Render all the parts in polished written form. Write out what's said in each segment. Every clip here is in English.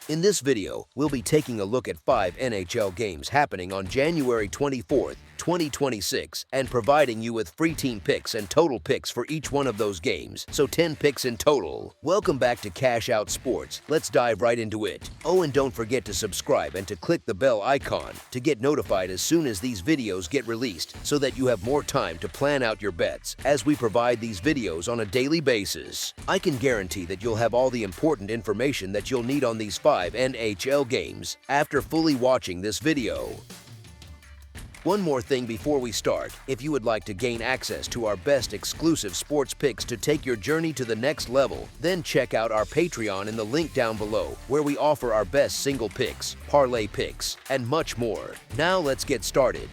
In this video, we'll be taking a look at 5 NHL games happening on January 24th, 2026, and providing you with free team picks and total picks for each one of those games, so 10 picks in total. Welcome back to Cash Out Sports. Let's dive right into it. Oh, and don't forget to subscribe and to click the bell icon to get notified as soon as these videos get released, so that you have more time to plan out your bets as we provide these videos on a daily basis. I can guarantee that you'll have all the important information that you'll need on these 5 NHL games after fully watching this video. One more thing before we start, if you would like to gain access to our best exclusive sports picks to take your journey to the next level, then check out our Patreon in the link down below, where we offer our best single picks, parlay picks, and much more. Now let's get started.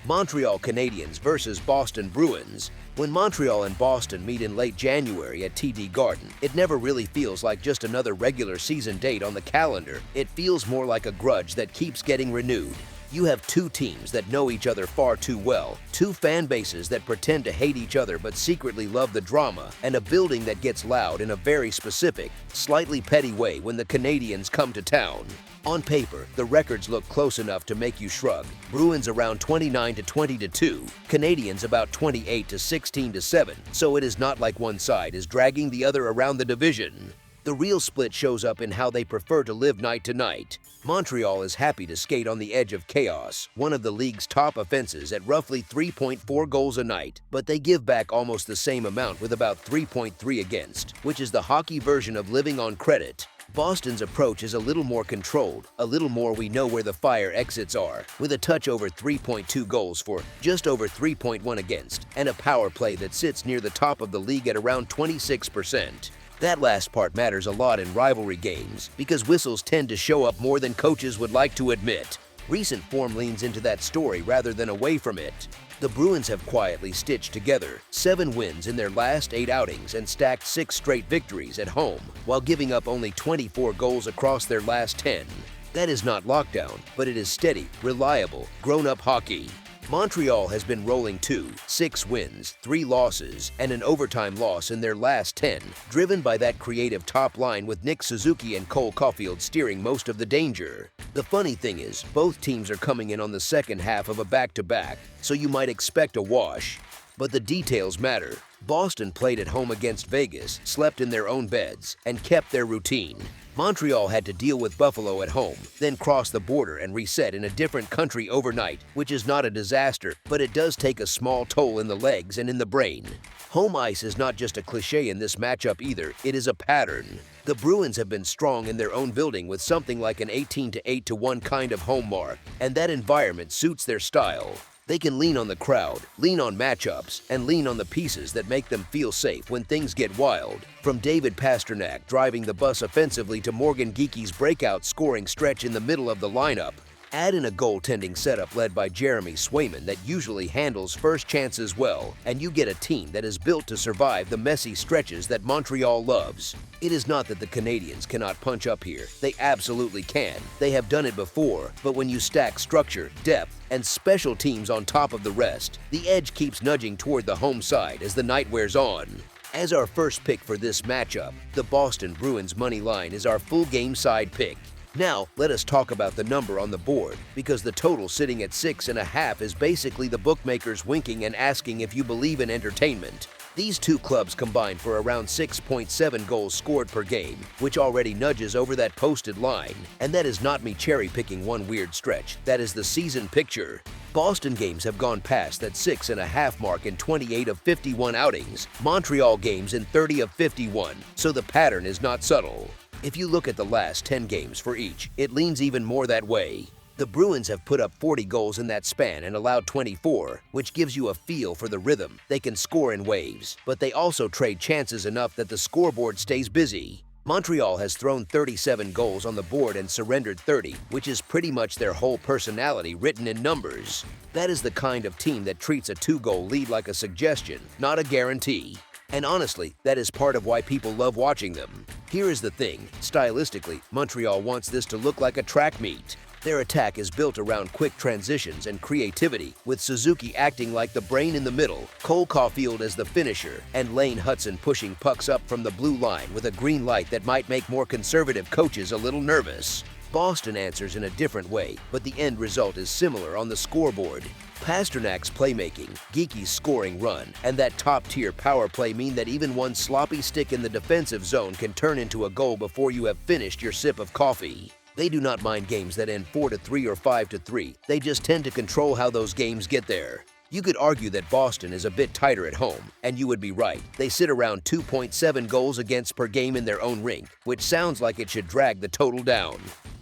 Montreal Canadiens versus Boston Bruins. When Montreal and Boston meet in late January at TD Garden, it never really feels like just another regular season date on the calendar. It feels more like a grudge that keeps getting renewed. You have two teams that know each other far too well, two fan bases that pretend to hate each other but secretly love the drama, and a building that gets loud in a very specific, slightly petty way when the Canadiens come to town. On paper, the records look close enough to make you shrug. Bruins around 29-20-2, Canadiens about 28-16-7, so it is not like one side is dragging the other around the division. The real split shows up in how they prefer to live night to night. Montreal is happy to skate on the edge of chaos, one of the league's top offenses at roughly 3.4 goals a night, but they give back almost the same amount with about 3.3 against, which is the hockey version of living on credit. Boston's approach is a little more controlled, a little more we know where the fire exits are, with a touch over 3.2 goals for, just over 3.1 against, and a power play that sits near the top of the league at around 26%. That last part matters a lot in rivalry games, because whistles tend to show up more than coaches would like to admit. Recent form leans into that story rather than away from it. The Bruins have quietly stitched together 7 wins in their last 8 outings and stacked 6 straight victories at home, while giving up only 24 goals across their last 10. That is not lockdown, but it is steady, reliable, grown-up hockey. Montreal has been rolling 6 wins, 3 losses, and an overtime loss in their last 10, driven by that creative top line with Nick Suzuki and Cole Caulfield steering most of the danger. The funny thing is, both teams are coming in on the second half of a back-to-back, so you might expect a wash. But the details matter. Boston played at home against Vegas, slept in their own beds, and kept their routine. Montreal had to deal with Buffalo at home, then cross the border and reset in a different country overnight, which is not a disaster, but it does take a small toll in the legs and in the brain. Home ice is not just a cliche in this matchup either, it is a pattern. The Bruins have been strong in their own building with something like an 18-8-1 kind of home mark, and that environment suits their style. They can lean on the crowd, lean on matchups, and lean on the pieces that make them feel safe when things get wild. From David Pastrnak driving the bus offensively to Morgan Geekie's breakout scoring stretch in the middle of the lineup. Add in a goaltending setup led by Jeremy Swayman that usually handles first chances well, and you get a team that is built to survive the messy stretches that Montreal loves. It is not that the Canadiens cannot punch up here. They absolutely can. They have done it before, but when you stack structure, depth, and special teams on top of the rest, the edge keeps nudging toward the home side as the night wears on. As our first pick for this matchup, the Boston Bruins money line is our full game side pick. Now, let us talk about the number on the board, because the total sitting at 6.5 is basically the bookmakers winking and asking if you believe in entertainment. These two clubs combine for around 6.7 goals scored per game, which already nudges over that posted line. And that is not me cherry-picking one weird stretch, that is the season picture. Boston games have gone past that 6.5 mark in 28 of 51 outings, Montreal games in 30 of 51, so the pattern is not subtle. If you look at the last 10 games for each, it leans even more that way. The Bruins have put up 40 goals in that span and allowed 24, which gives you a feel for the rhythm. They can score in waves, but they also trade chances enough that the scoreboard stays busy. Montreal has thrown 37 goals on the board and surrendered 30, which is pretty much their whole personality written in numbers. That is the kind of team that treats a 2-goal lead like a suggestion, not a guarantee. And honestly, that is part of why people love watching them. Here is the thing, stylistically, Montreal wants this to look like a track meet. Their attack is built around quick transitions and creativity, with Suzuki acting like the brain in the middle, Cole Caulfield as the finisher, and Lane Hudson pushing pucks up from the blue line with a green light that might make more conservative coaches a little nervous. Boston answers in a different way, but the end result is similar on the scoreboard. Pasternak's playmaking, Geeky's scoring run, and that top-tier power play mean that even one sloppy stick in the defensive zone can turn into a goal before you have finished your sip of coffee. They do not mind games that end 4-3 or 5-3, they just tend to control how those games get there. You could argue that Boston is a bit tighter at home, and you would be right. They sit around 2.7 goals against per game in their own rink, which sounds like it should drag the total down.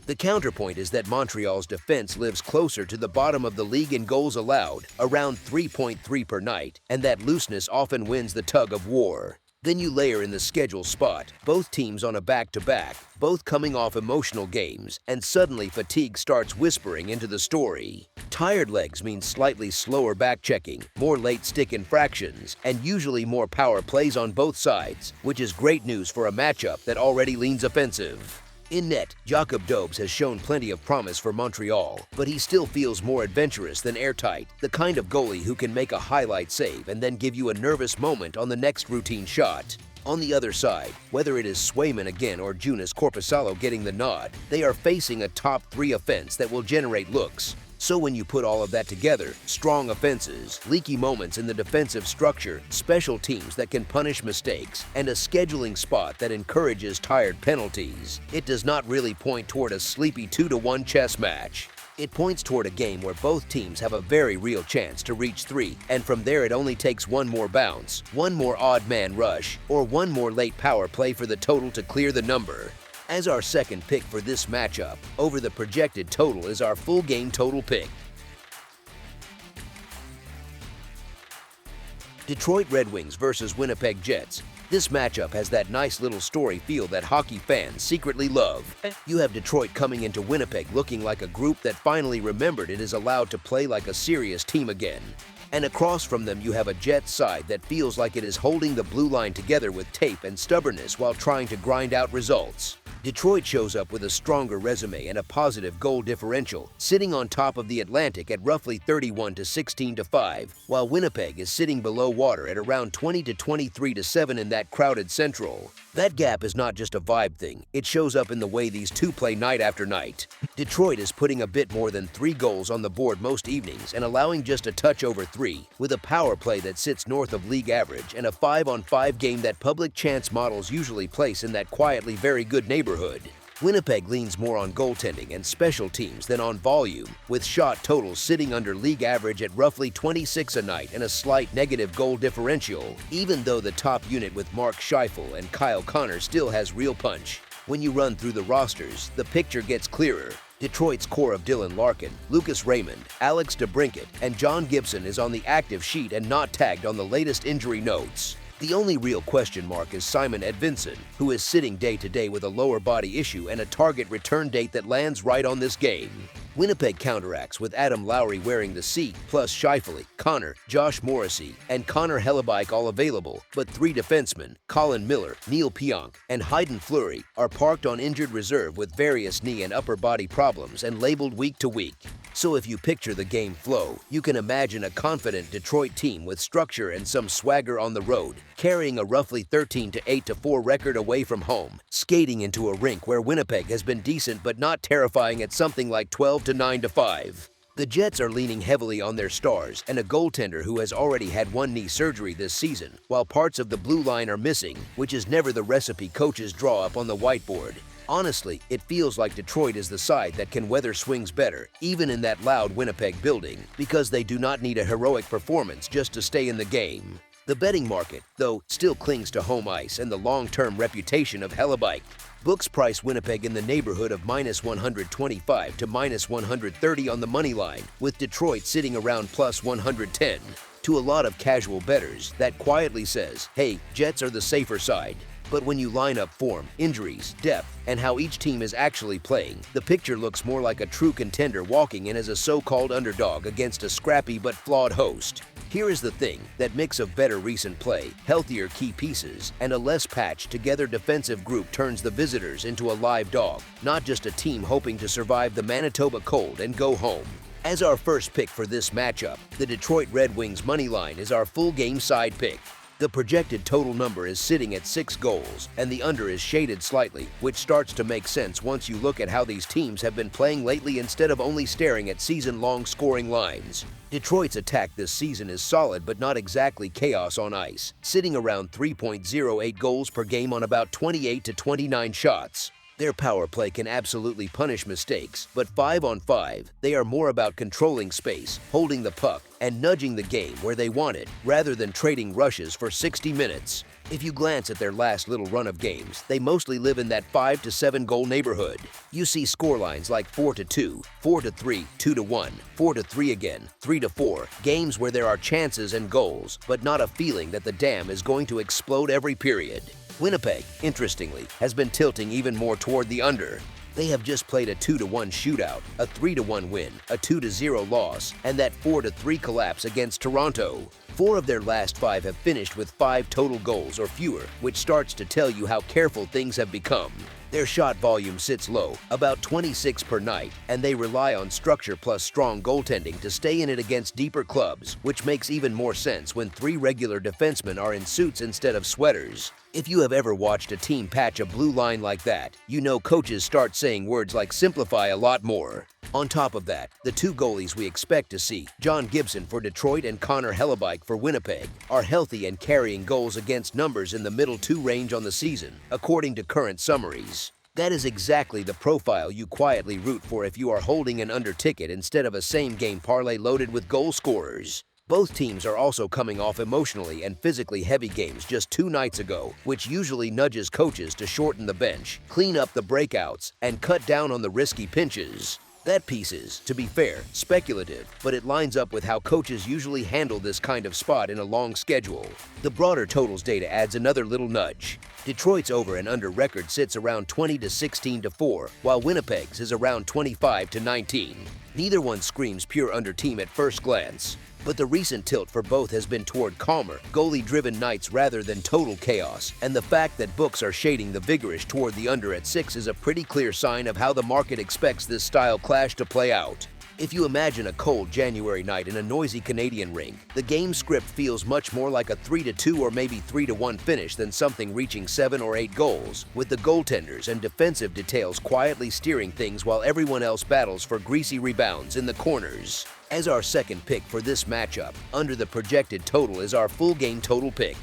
The counterpoint is that Montreal's defense lives closer to the bottom of the league in goals allowed, around 3.3 per night, and that looseness often wins the tug of war. Then you layer in the schedule spot, both teams on a back-to-back, both coming off emotional games, and suddenly fatigue starts whispering into the story. Tired legs mean slightly slower back-checking, more late stick infractions, and usually more power plays on both sides, which is great news for a matchup that already leans offensive. In net, Jakob Dobes has shown plenty of promise for Montreal, but he still feels more adventurous than airtight, the kind of goalie who can make a highlight save and then give you a nervous moment on the next routine shot. On the other side, whether it is Swayman again or Joonas Korpisalo getting the nod, they are facing a top-3 offense that will generate looks. So when you put all of that together, strong offenses, leaky moments in the defensive structure, special teams that can punish mistakes, and a scheduling spot that encourages tired penalties, it does not really point toward a sleepy 2-1 chess match. It points toward a game where both teams have a very real chance to reach 3, and from there it only takes one more bounce, one more odd man rush, or one more late power play for the total to clear the number. As our second pick for this matchup, over the projected total is our full game total pick. Detroit Red Wings versus Winnipeg Jets. This matchup has that nice little story feel that hockey fans secretly love. You have Detroit coming into Winnipeg looking like a group that finally remembered it is allowed to play like a serious team again. And across from them you have a Jets side that feels like it is holding the blue line together with tape and stubbornness while trying to grind out results. Detroit shows up with a stronger resume and a positive goal differential, sitting on top of the Atlantic at roughly 31-16-5, while Winnipeg is sitting below water at around 20-23-7 in that crowded Central. That gap is not just a vibe thing, it shows up in the way these two play night after night. Detroit is putting a bit more than 3 goals on the board most evenings and allowing just a touch over 3, with a power play that sits north of league average and a 5-on-5 game that public chance models usually place in that quietly very good neighborhood. Winnipeg leans more on goaltending and special teams than on volume, with shot totals sitting under league average at roughly 26 a night and a slight negative goal differential, even though the top unit with Mark Scheifele and Kyle Connor still has real punch. When you run through the rosters, the picture gets clearer. Detroit's core of Dylan Larkin, Lucas Raymond, Alex DeBrincat, and John Gibson is on the active sheet and not tagged on the latest injury notes. The only real question mark is Simon Edvinsson, who is sitting day-to-day with a lower body issue and a target return date that lands right on this game. Winnipeg counteracts with Adam Lowry wearing the C, plus Scheifele, Connor, Josh Morrissey, and Connor Hellebuyck all available, but 3 defensemen, Colin Miller, Neil Pionk, and Hayden Fleury, are parked on injured reserve with various knee and upper body problems and labeled week to week. So if you picture the game flow, you can imagine a confident Detroit team with structure and some swagger on the road, carrying a roughly 13-8-4 record away from home, skating into a rink where Winnipeg has been decent but not terrifying at something like 12-9-5. The Jets are leaning heavily on their stars and a goaltender who has already had 1 knee surgery this season, while parts of the blue line are missing, which is never the recipe coaches draw up on the whiteboard. Honestly, it feels like Detroit is the side that can weather swings better, even in that loud Winnipeg building, because they do not need a heroic performance just to stay in the game. The betting market, though, still clings to home ice and the long-term reputation of Hellebuyck. Books price Winnipeg in the neighborhood of -125 to -130 on the money line, with Detroit sitting around +110. To a lot of casual bettors, that quietly says, hey, Jets are the safer side. But when you line up form, injuries, depth, and how each team is actually playing, the picture looks more like a true contender walking in as a so-called underdog against a scrappy but flawed host. Here is the thing, that mix of better recent play, healthier key pieces, and a less patched-together defensive group turns the visitors into a live dog, not just a team hoping to survive the Manitoba cold and go home. As our first pick for this matchup, the Detroit Red Wings money line is our full game side pick. The projected total number is sitting at 6 goals, and the under is shaded slightly, which starts to make sense once you look at how these teams have been playing lately instead of only staring at season-long scoring lines. Detroit's attack this season is solid but not exactly chaos on ice, sitting around 3.08 goals per game on about 28 to 29 shots. Their power play can absolutely punish mistakes, but 5-on-5, they are more about controlling space, holding the puck, and nudging the game where they want it, rather than trading rushes for 60 minutes. If you glance at their last little run of games, they mostly live in that 5 to 7 goal neighborhood. You see scorelines like 4-2, 4-3, 2-1, 4-3 again, 3-4, games where there are chances and goals, but not a feeling that the dam is going to explode every period. Winnipeg, interestingly, has been tilting even more toward the under. They have just played a 2-1 shootout, a 3-1 win, a 2-0 loss, and that 4-3 collapse against Toronto. 4 of their last 5 have finished with 5 total goals or fewer, which starts to tell you how careful things have become. Their shot volume sits low, about 26 per night, and they rely on structure plus strong goaltending to stay in it against deeper clubs, which makes even more sense when 3 regular defensemen are in suits instead of sweaters. If you have ever watched a team patch a blue line like that, you know coaches start saying words like simplify a lot more. On top of that, the 2 goalies we expect to see, John Gibson for Detroit and Connor Hellebuyck for Winnipeg, are healthy and carrying goals against numbers in the middle 2 range on the season, according to current summaries. That is exactly the profile you quietly root for if you are holding an under ticket instead of a same-game parlay loaded with goal scorers. Both teams are also coming off emotionally and physically heavy games just 2 nights ago, which usually nudges coaches to shorten the bench, clean up the breakouts, and cut down on the risky pinches. That piece is, to be fair, speculative, but it lines up with how coaches usually handle this kind of spot in a long schedule. The broader totals data adds another little nudge. Detroit's over and under record sits around 20 to 16 to 4, while Winnipeg's is around 25 to 19. Neither one screams pure under team at first glance. But the recent tilt for both has been toward calmer, goalie-driven nights rather than total chaos, and the fact that books are shading the vigorish toward the under at 6 is a pretty clear sign of how the market expects this style clash to play out. If you imagine a cold January night in a noisy Canadian rink, the game script feels much more like a 3-2 or maybe 3-1 finish than something reaching 7 or 8 goals, with the goaltenders and defensive details quietly steering things while everyone else battles for greasy rebounds in the corners. As our second pick for this matchup, under the projected total is our full game total pick.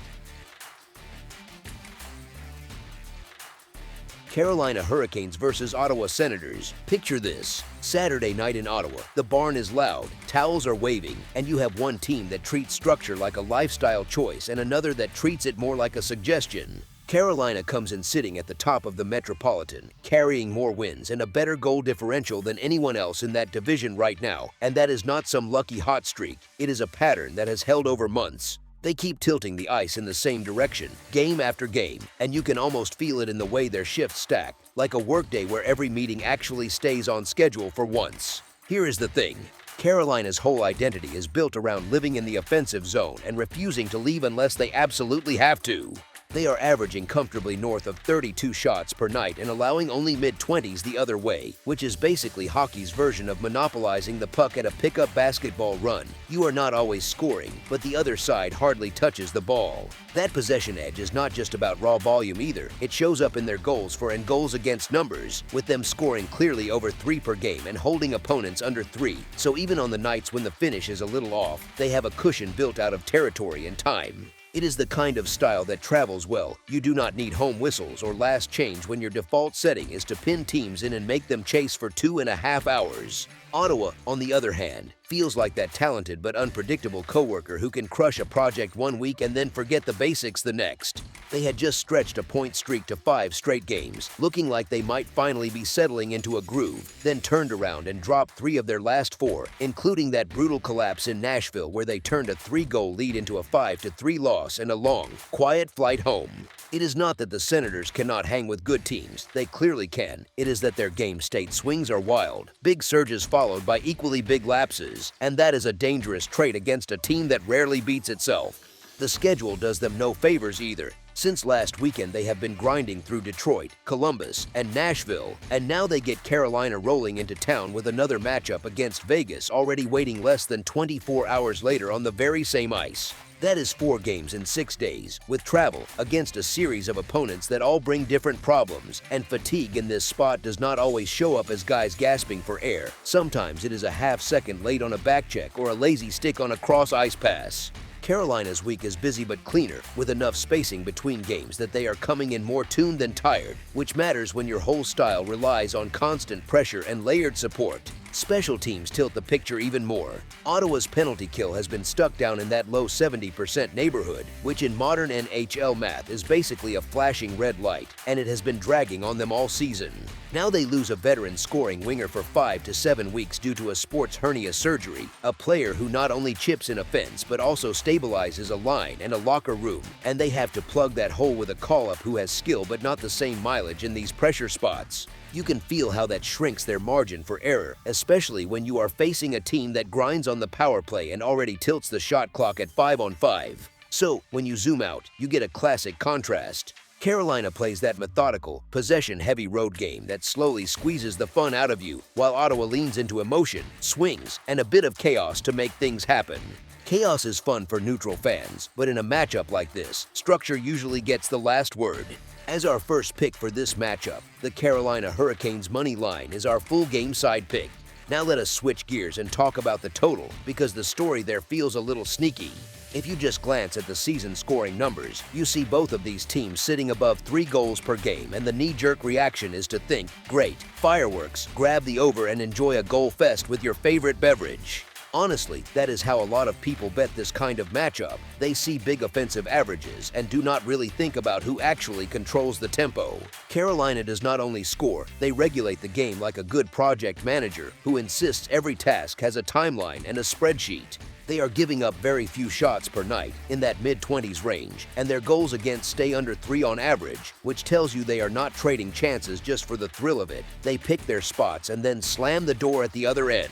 Carolina Hurricanes versus Ottawa Senators. Picture this. Saturday night in Ottawa, the barn is loud, towels are waving, and you have one team that treats structure like a lifestyle choice and another that treats it more like a suggestion. Carolina comes in sitting at the top of the Metropolitan, carrying more wins and a better goal differential than anyone else in that division right now, and that is not some lucky hot streak. It is a pattern that has held over months. They keep tilting the ice in the same direction, game after game, and you can almost feel it in the way their shifts stack, like a workday where every meeting actually stays on schedule for once. Here is the thing. Carolina's whole identity is built around living in the offensive zone and refusing to leave unless they absolutely have to. They are averaging comfortably north of 32 shots per night and allowing only mid-20s the other way, which is basically hockey's version of monopolizing the puck at a pickup basketball run. You are not always scoring, but the other side hardly touches the ball. That possession edge is not just about raw volume either. It shows up in their goals for and goals against numbers, with them scoring clearly over 3 per game and holding opponents under 3. So even on the nights when the finish is a little off, they have a cushion built out of territory and time. It is the kind of style that travels well. You do not need home whistles or last change when your default setting is to pin teams in and make them chase for 2.5 hours. Ottawa, on the other hand, feels like that talented but unpredictable coworker who can crush a project one week and then forget the basics the next. They had just stretched a point streak to 5 straight games, looking like they might finally be settling into a groove, then turned around and dropped 3 of their last 4, including that brutal collapse in Nashville where they turned a 3-goal lead into a 5-3 loss and a long, quiet flight home. It is not that the Senators cannot hang with good teams, they clearly can. It is that their game state swings are wild, big surges followed by equally big lapses, and that is a dangerous trait against a team that rarely beats itself. The schedule does them no favors either. Since last weekend they have been grinding through Detroit, Columbus, and Nashville, and now they get Carolina rolling into town with another matchup against Vegas already waiting less than 24 hours later on the very same ice. That is 4 games in 6 days, with travel against a series of opponents that all bring different problems, and fatigue in this spot does not always show up as guys gasping for air. Sometimes it is a half second late on a back check or a lazy stick on a cross ice pass. Carolina's week is busy but cleaner, with enough spacing between games that they are coming in more tuned than tired, which matters when your whole style relies on constant pressure and layered support. Special teams tilt the picture even more. Ottawa's penalty kill has been stuck down in that low 70% neighborhood, which in modern NHL math is basically a flashing red light, and it has been dragging on them all season. Now they lose a veteran scoring winger for 5 to 7 weeks due to a sports hernia surgery, a player who not only chips in offense but also stabilizes a line and a locker room, and they have to plug that hole with a call-up who has skill but not the same mileage in these pressure spots. You can feel how that shrinks their margin for error, especially when you are facing a team that grinds on the power play and already tilts the shot clock at 5-on-5. So, when you zoom out, you get a classic contrast. Carolina plays that methodical, possession-heavy road game that slowly squeezes the fun out of you, while Ottawa leans into emotion, swings, and a bit of chaos to make things happen. Chaos is fun for neutral fans, but in a matchup like this, structure usually gets the last word. As our first pick for this matchup, the Carolina Hurricanes money line is our full game side pick. Now let us switch gears and talk about the total, because the story there feels a little sneaky. If you just glance at the season scoring numbers, you see both of these teams sitting above 3 goals per game, and the knee-jerk reaction is to think, great, fireworks, grab the over and enjoy a goal fest with your favorite beverage. Honestly, that is how a lot of people bet this kind of matchup. They see big offensive averages and do not really think about who actually controls the tempo. Carolina does not only score, they regulate the game like a good project manager who insists every task has a timeline and a spreadsheet. They are giving up very few shots per night, in that mid-20s range, and their goals against stay under 3 on average, which tells you they are not trading chances just for the thrill of it. They pick their spots and then slam the door at the other end.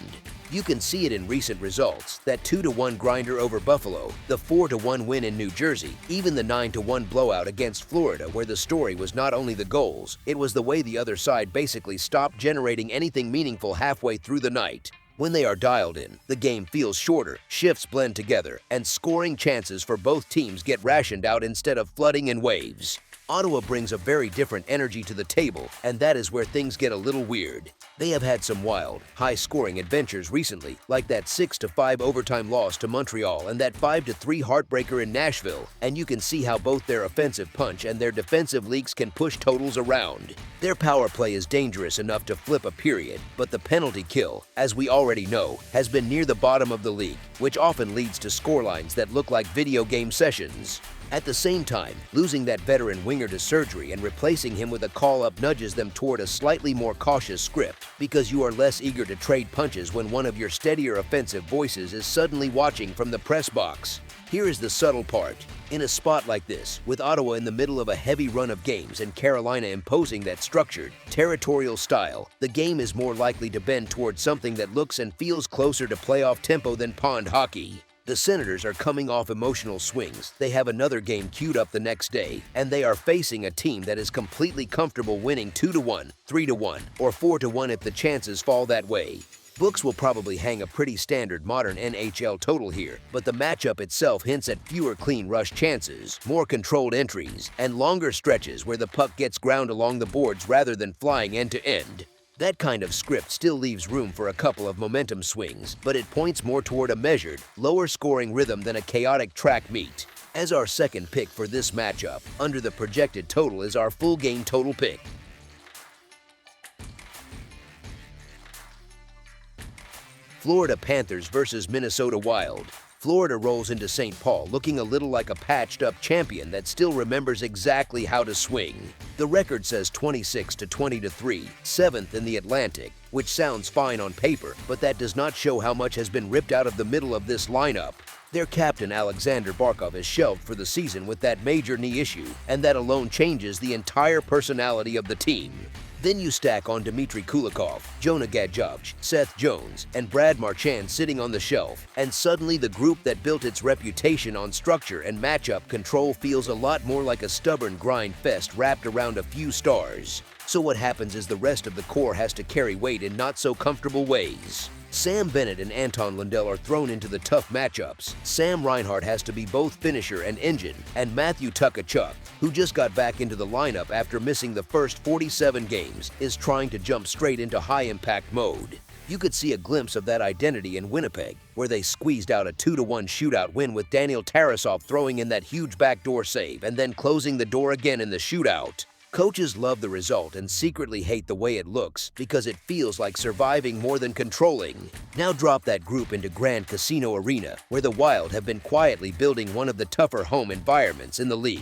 You can see it in recent results, that 2-1 grinder over Buffalo, the 4-1 win in New Jersey, even the 9-1 blowout against Florida where the story was not only the goals, it was the way the other side basically stopped generating anything meaningful halfway through the night. When they are dialed in, the game feels shorter, shifts blend together, and scoring chances for both teams get rationed out instead of flooding in waves. Ottawa brings a very different energy to the table, and that is where things get a little weird. They have had some wild, high-scoring adventures recently, like that 6-5 overtime loss to Montreal and that 5-3 heartbreaker in Nashville, and you can see how both their offensive punch and their defensive leaks can push totals around. Their power play is dangerous enough to flip a period, but the penalty kill, as we already know, has been near the bottom of the league, which often leads to scorelines that look like video game sessions. At the same time, losing that veteran winger to surgery and replacing him with a call-up nudges them toward a slightly more cautious script, because you are less eager to trade punches when one of your steadier offensive voices is suddenly watching from the press box. Here is the subtle part. In a spot like this, with Ottawa in the middle of a heavy run of games and Carolina imposing that structured, territorial style, the game is more likely to bend toward something that looks and feels closer to playoff tempo than pond hockey. The Senators are coming off emotional swings, they have another game queued up the next day, and they are facing a team that is completely comfortable winning 2-1, 3-1, or 4-1 if the chances fall that way. Books will probably hang a pretty standard modern NHL total here, but the matchup itself hints at fewer clean rush chances, more controlled entries, and longer stretches where the puck gets ground along the boards rather than flying end to end. That kind of script still leaves room for a couple of momentum swings, but it points more toward a measured, lower-scoring rhythm than a chaotic track meet. As our second pick for this matchup, under the projected total is our full game total pick. Florida Panthers versus Minnesota Wild. Florida rolls into St. Paul looking a little like a patched-up champion that still remembers exactly how to swing. The record says 26-20-3, 7th in the Atlantic, which sounds fine on paper, but that does not show how much has been ripped out of the middle of this lineup. Their captain Alexander Barkov is shelved for the season with that major knee issue, and that alone changes the entire personality of the team. Then you stack on Dmitry Kulikov, Jonah Gadjovich, Seth Jones, and Brad Marchand sitting on the shelf, and suddenly the group that built its reputation on structure and matchup control feels a lot more like a stubborn grind fest wrapped around a few stars. So what happens is the rest of the core has to carry weight in not so comfortable ways. Sam Bennett and Anton Lundell are thrown into the tough matchups. Sam Reinhart has to be both finisher and engine, and Matthew Tkachuk, who just got back into the lineup after missing the first 47 games, is trying to jump straight into high-impact mode. You could see a glimpse of that identity in Winnipeg, where they squeezed out a 2-1 shootout win with Daniel Tarasov throwing in that huge backdoor save and then closing the door again in the shootout. Coaches love the result and secretly hate the way it looks because it feels like surviving more than controlling. Now drop that group into Grand Casino Arena, where the Wild have been quietly building one of the tougher home environments in the league.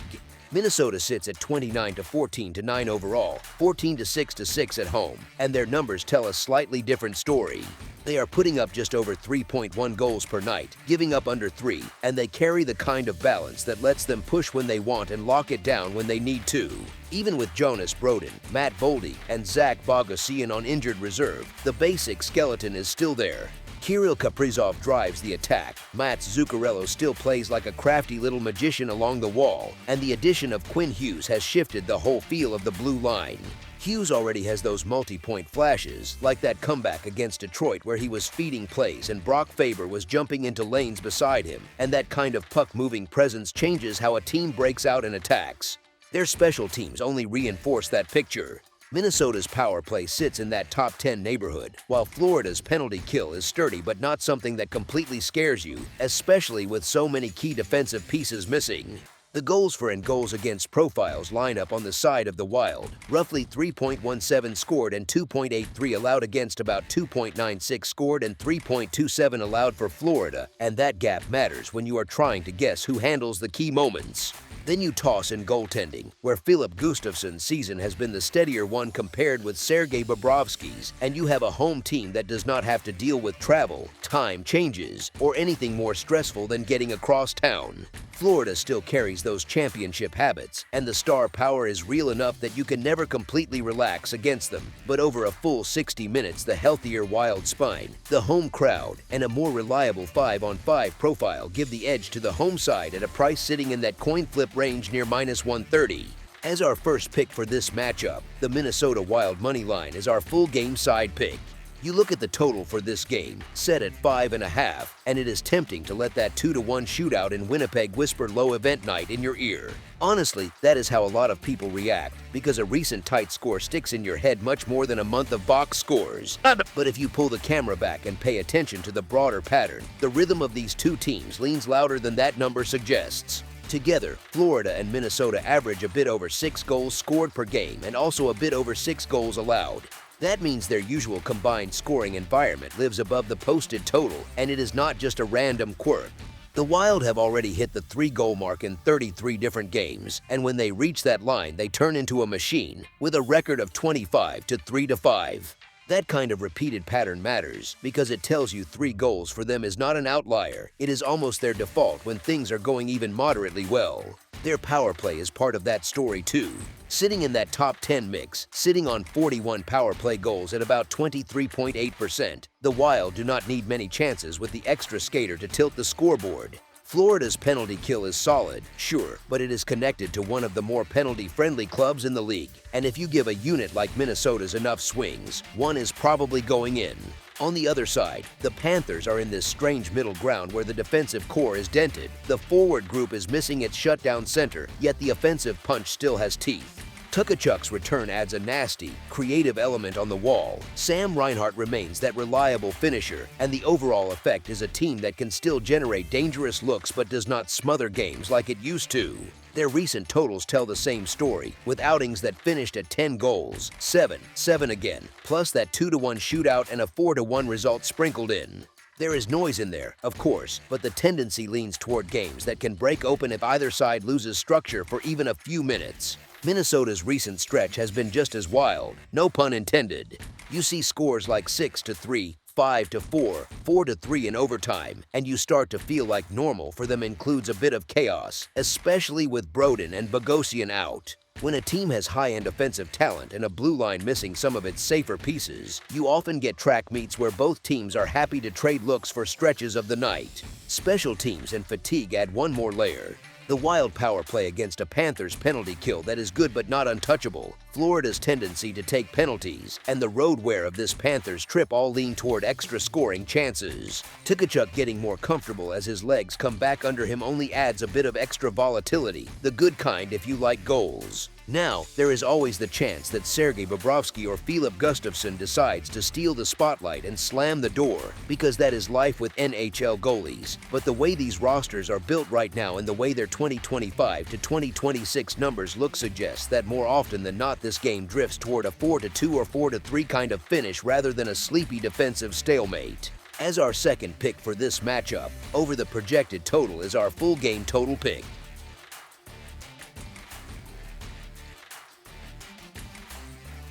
Minnesota sits at 29-14-9 overall, 14-6-6 at home, and their numbers tell a slightly different story. They are putting up just over 3.1 goals per night, giving up under 3, and they carry the kind of balance that lets them push when they want and lock it down when they need to. Even with Jonas Brodin, Matt Boldy, and Zach Bogosian on injured reserve, the basic skeleton is still there. Kirill Kaprizov drives the attack, Mats Zuccarello still plays like a crafty little magician along the wall, and the addition of Quinn Hughes has shifted the whole feel of the blue line. Hughes already has those multi-point flashes, like that comeback against Detroit where he was feeding plays and Brock Faber was jumping into lanes beside him, and that kind of puck-moving presence changes how a team breaks out and attacks. Their special teams only reinforce that picture. Minnesota's power play sits in that top 10 neighborhood, while Florida's penalty kill is sturdy but not something that completely scares you, especially with so many key defensive pieces missing. The goals for and goals against profiles line up on the side of the Wild, roughly 3.17 scored and 2.83 allowed against about 2.96 scored and 3.27 allowed for Florida, and that gap matters when you are trying to guess who handles the key moments. Then you toss in goaltending, where Philip Gustafsson's season has been the steadier one compared with Sergei Bobrovsky's, and you have a home team that does not have to deal with travel, time changes, or anything more stressful than getting across town. Florida still carries those championship habits, and the star power is real enough that you can never completely relax against them. But over a full 60 minutes, the healthier Wild spine, the home crowd, and a more reliable 5-on-5 profile give the edge to the home side at a price sitting in that coin flip range near -130. As our first pick for this matchup, the Minnesota Wild money line is our full game side pick. You look at the total for this game, set at 5.5, and it is tempting to let that 2-1 shootout in Winnipeg whisper low event night in your ear. Honestly, that is how a lot of people react, because a recent tight score sticks in your head much more than a month of box scores. But if you pull the camera back and pay attention to the broader pattern, the rhythm of these two teams leans louder than that number suggests. Together, Florida and Minnesota average a bit over 6 goals scored per game and also a bit over 6 goals allowed. That means their usual combined scoring environment lives above the posted total, and it is not just a random quirk. The Wild have already hit the 3-goal mark in 33 different games, and when they reach that line, they turn into a machine with a record of 25-3-5. That kind of repeated pattern matters because it tells you 3 goals for them is not an outlier. It is almost their default when things are going even moderately well. Their power play is part of that story too. Sitting in that top 10 mix, sitting on 41 power play goals at about 23.8%, the Wild do not need many chances with the extra skater to tilt the scoreboard. Florida's penalty kill is solid, sure, but it is connected to one of the more penalty-friendly clubs in the league. And if you give a unit like Minnesota's enough swings, one is probably going in. On the other side, the Panthers are in this strange middle ground where the defensive core is dented, the forward group is missing its shutdown center, yet the offensive punch still has teeth. Tkachuk's return adds a nasty, creative element on the wall. Sam Reinhart remains that reliable finisher, and the overall effect is a team that can still generate dangerous looks but does not smother games like it used to. Their recent totals tell the same story, with outings that finished at 10 goals, 7 again, plus that 2-1 shootout and a 4-1 result sprinkled in. There is noise in there, of course, but the tendency leans toward games that can break open if either side loses structure for even a few minutes. Minnesota's recent stretch has been just as wild, no pun intended. You see scores like 6-3, 5-4, 4-3 in overtime, and you start to feel like normal for them includes a bit of chaos, especially with Brodin and Bogosian out. When a team has high-end offensive talent and a blue line missing some of its safer pieces, you often get track meets where both teams are happy to trade looks for stretches of the night. Special teams and fatigue add one more layer. The wild power play against a Panthers penalty kill that is good but not untouchable, Florida's tendency to take penalties, and the road wear of this Panthers trip all lean toward extra scoring chances. Tkachuk getting more comfortable as his legs come back under him only adds a bit of extra volatility, the good kind if you like goals. Now, there is always the chance that Sergei Bobrovsky or Filip Gustafsson decides to steal the spotlight and slam the door, because that is life with NHL goalies. But the way these rosters are built right now and the way their 2025 to 2026 numbers look suggests that more often than not this game drifts toward a 4-2 or 4-3 kind of finish rather than a sleepy defensive stalemate. As our second pick for this matchup, over the projected total is our full game total pick.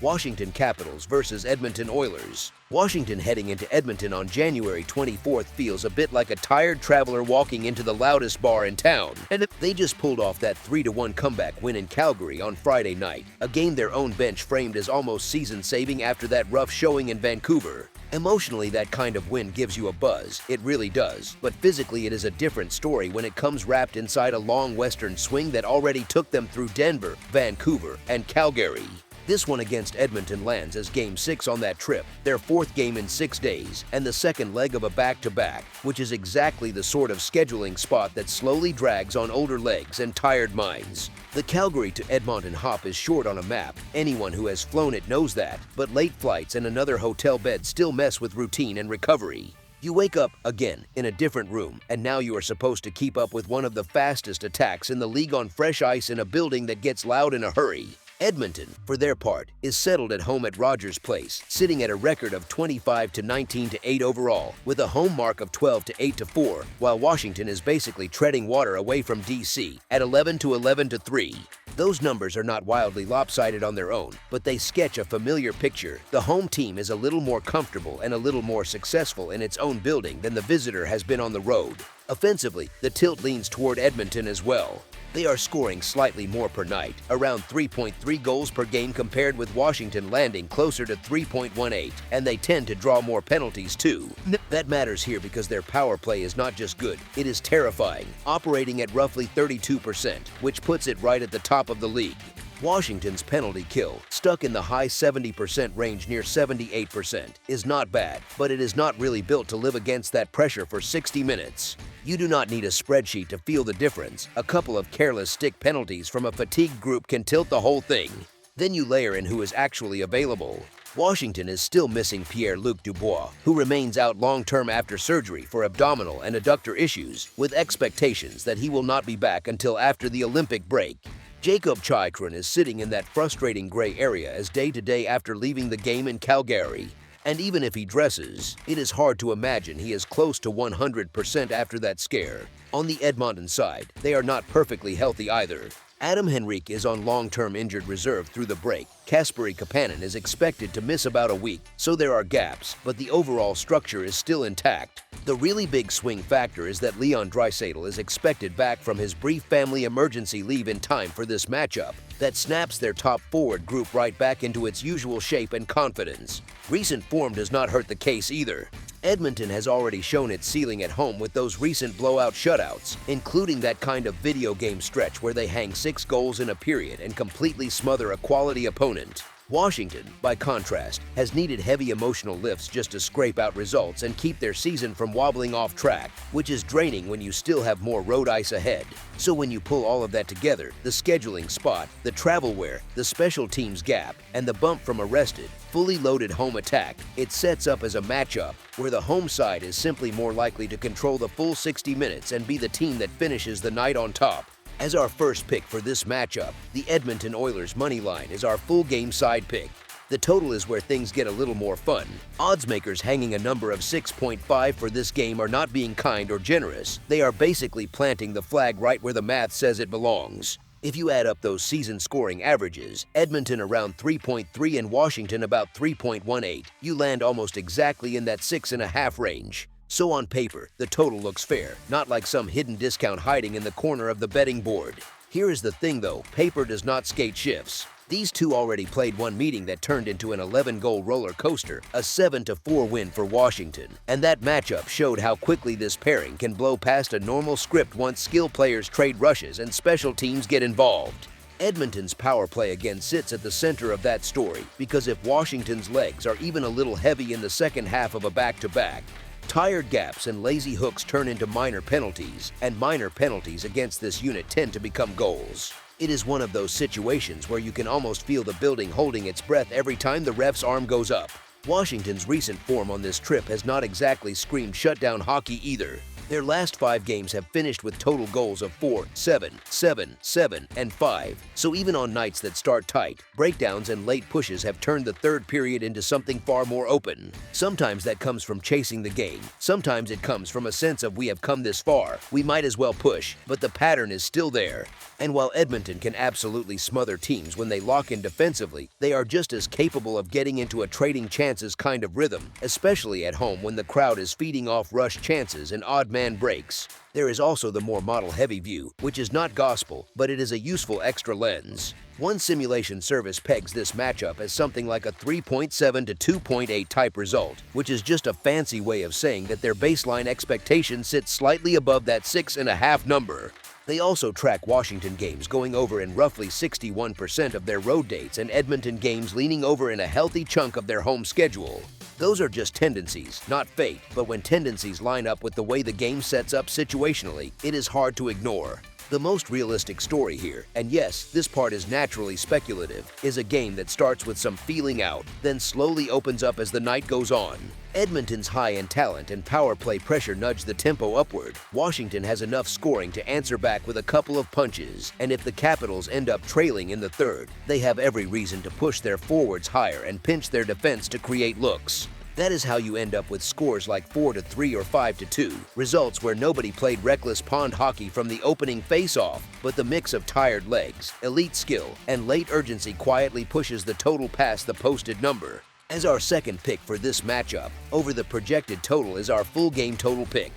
Washington Capitals versus Edmonton Oilers. Washington heading into Edmonton on January 24th feels a bit like a tired traveler walking into the loudest bar in town. And they just pulled off that 3-1 comeback win in Calgary on Friday night, a game their own bench framed as almost season-saving after that rough showing in Vancouver. Emotionally, that kind of win gives you a buzz, it really does, but physically it is a different story when it comes wrapped inside a long western swing that already took them through Denver, Vancouver, and Calgary. This one against Edmonton lands as Game 6 on that trip, their fourth game in 6 days, and the second leg of a back-to-back, which is exactly the sort of scheduling spot that slowly drags on older legs and tired minds. The Calgary to Edmonton hop is short on a map, anyone who has flown it knows that, but late flights and another hotel bed still mess with routine and recovery. You wake up, again, in a different room, and now you are supposed to keep up with one of the fastest attacks in the league on fresh ice in a building that gets loud in a hurry. Edmonton, for their part, is settled at home at Rogers Place, sitting at a record of 25-19-8 overall, with a home mark of 12-8-4, while Washington is basically treading water away from DC at 11-11-3. Those numbers are not wildly lopsided on their own, but they sketch a familiar picture. The home team is a little more comfortable and a little more successful in its own building than the visitor has been on the road. Offensively, the tilt leans toward Edmonton as well. They are scoring slightly more per night, around 3.3 goals per game compared with Washington landing closer to 3.18, and they tend to draw more penalties too. That matters here because their power play is not just good, it is terrifying, operating at roughly 32%, which puts it right at the top of the league. Washington's penalty kill, stuck in the high 70% range near 78%, is not bad, but it is not really built to live against that pressure for 60 minutes. You do not need a spreadsheet to feel the difference. A couple of careless stick penalties from a fatigued group can tilt the whole thing. Then you layer in who is actually available. Washington is still missing Pierre-Luc Dubois, who remains out long-term after surgery for abdominal and adductor issues, with expectations that he will not be back until after the Olympic break. Jacob Chychrun is sitting in that frustrating gray area as day-to-day after leaving the game in Calgary. And even if he dresses, it is hard to imagine he is close to 100% after that scare. On the Edmonton side, they are not perfectly healthy either. Adam Henrique is on long-term injured reserve through the break. Kasperi Kapanen is expected to miss about a week, so there are gaps, but the overall structure is still intact. The really big swing factor is that Leon Draisaitl is expected back from his brief family emergency leave in time for this matchup. That snaps their top forward group right back into its usual shape and confidence. Recent form does not hurt the case either. Edmonton has already shown its ceiling at home with those recent blowout shutouts, including that kind of video game stretch where they hang 6 goals in a period and completely smother a quality opponent. Washington, by contrast, has needed heavy emotional lifts just to scrape out results and keep their season from wobbling off track, which is draining when you still have more road ice ahead. So when you pull all of that together, the scheduling spot, the travel wear, the special teams gap, and the bump from a rested, fully loaded home attack, it sets up as a matchup where the home side is simply more likely to control the full 60 minutes and be the team that finishes the night on top. As our first pick for this matchup, the Edmonton Oilers money line is our full game side pick. The total is where things get a little more fun. Odds makers hanging a number of 6.5 for this game are not being kind or generous. They are basically planting the flag right where the math says it belongs. If you add up those season scoring averages, Edmonton around 3.3 and Washington about 3.18, you land almost exactly in that 6.5 range. So on paper, the total looks fair, not like some hidden discount hiding in the corner of the betting board. Here is the thing though, paper does not skate shifts. These two already played one meeting that turned into an 11-goal roller coaster, a 7-4 win for Washington. And that matchup showed how quickly this pairing can blow past a normal script once skill players trade rushes and special teams get involved. Edmonton's power play again sits at the center of that story, because if Washington's legs are even a little heavy in the second half of a back-to-back, tired gaps and lazy hooks turn into minor penalties, and minor penalties against this unit tend to become goals. It is one of those situations where you can almost feel the building holding its breath every time the ref's arm goes up. Washington's recent form on this trip has not exactly screamed shutdown hockey either. Their last 5 games have finished with total goals of 4, 7, 7, 7, and 5. So even on nights that start tight, breakdowns and late pushes have turned the third period into something far more open. Sometimes that comes from chasing the game. Sometimes it comes from a sense of we have come this far, we might as well push, but the pattern is still there. And while Edmonton can absolutely smother teams when they lock in defensively, they are just as capable of getting into a trading chances kind of rhythm, especially at home when the crowd is feeding off rush chances and odd man breaks. There is also the more model-heavy view, which is not gospel, but it is a useful extra lens. One simulation service pegs this matchup as something like a 3.7 to 2.8 type result, which is just a fancy way of saying that their baseline expectation sits slightly above that 6.5 number. They also track Washington games going over in roughly 61% of their road dates and Edmonton games leaning over in a healthy chunk of their home schedule. Those are just tendencies, not fate, but when tendencies line up with the way the game sets up situationally, it is hard to ignore. The most realistic story here, and yes, this part is naturally speculative, is a game that starts with some feeling out, then slowly opens up as the night goes on. Edmonton's high-end talent and power play pressure nudge the tempo upward. Washington has enough scoring to answer back with a couple of punches, and if the Capitals end up trailing in the third, they have every reason to push their forwards higher and pinch their defense to create looks. That is how you end up with scores like 4-3 or 5-2, results where nobody played reckless pond hockey from the opening face-off, but the mix of tired legs, elite skill, and late urgency quietly pushes the total past the posted number. As our second pick for this matchup, over the projected total is our full game total pick.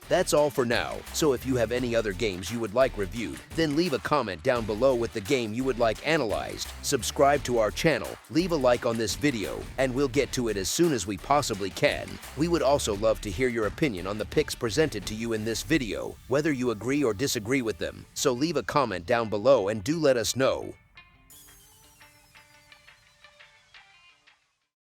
That's all for now, so if you have any other games you would like reviewed, then leave a comment down below with the game you would like analyzed, subscribe to our channel, leave a like on this video, and we'll get to it as soon as we possibly can. We would also love to hear your opinion on the picks presented to you in this video, whether you agree or disagree with them, so leave a comment down below and do let us know.